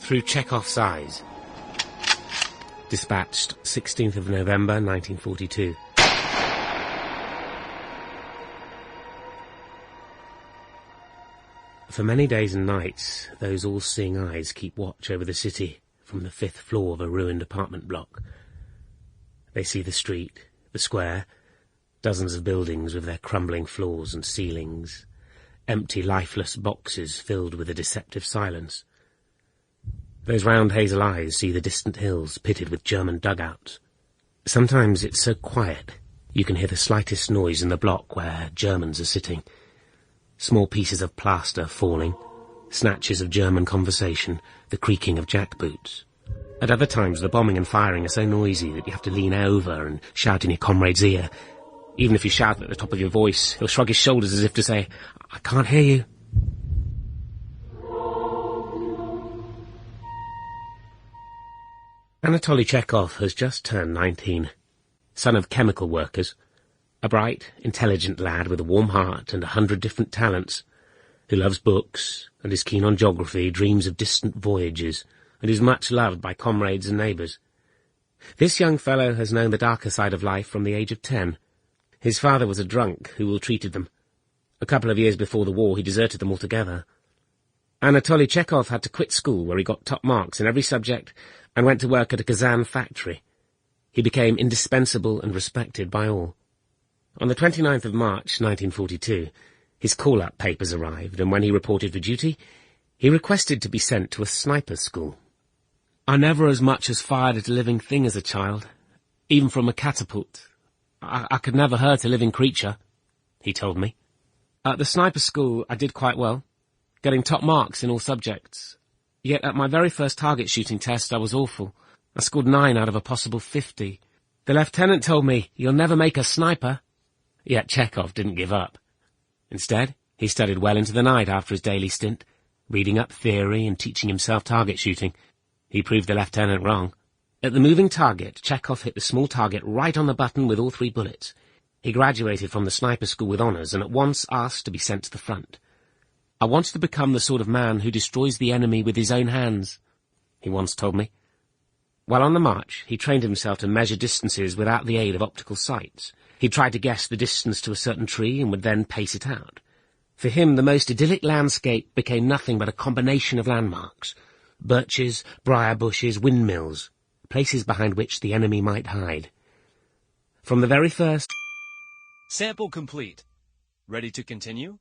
Through Chekhov's Eyes. Dispatched 16th of November, 1942. For many days and nights, those all-seeing eyes keep watch over the city from the 5th floor of a ruined apartment block. They see the street, the square, dozens of buildings with their crumbling floors and ceilings, empty, lifeless boxes filled with a deceptive silence. Those round hazel eyes see the distant hills pitted with German dugouts. Sometimes it's so quiet you can hear the slightest noise in the block where Germans are sitting. Small pieces of plaster falling, snatches of German conversation, the creaking of jackboots. At other times the bombing and firing are so noisy that you have to lean over and shout in your comrade's ear. Even if you shout at the top of your voice, he'll shrug his shoulders as if to say, "I can't hear you." Anatoly Chekhov has just turned 19, son of chemical workers, a bright, intelligent lad with a warm heart and 100 different talents, who loves books and is keen on geography, dreams of distant voyages, and is much loved by comrades and neighbours. This young fellow has known the darker side of life from the age of 10. His father was a drunk who ill-treated them. A couple of years before the war he deserted them altogether. Anatoly Chekhov had to quit school, where he got top marks in every subject, and went to work at a Kazan factory. He became indispensable and respected by all. On the 29th of March, 1942, his call-up papers arrived, and when he reported for duty, he requested to be sent to a sniper school. "I never as much as fired at a living thing as a child, even from a catapult. I could never hurt a living creature," he told me. "At the sniper school I did quite well, getting top marks in all subjects. Yet at my very first target shooting test I was awful. I scored 9 out of a possible 50. The lieutenant told me, 'You'll never make a sniper.'" Yet Chekhov didn't give up. Instead, he studied well into the night after his daily stint, reading up theory and teaching himself target shooting. He proved the lieutenant wrong. At the moving target, Chekhov hit the small target right on the button with all 3 bullets. He graduated from the sniper school with honours and at once asked to be sent to the front. "I wanted to become the sort of man who destroys the enemy with his own hands," he once told me. While on the march, he trained himself to measure distances without the aid of optical sights. He tried to guess the distance to a certain tree and would then pace it out. For him, the most idyllic landscape became nothing but a combination of landmarks: birches, briar bushes, windmills, places behind which the enemy might hide. From the very first... Sample complete. Ready to continue?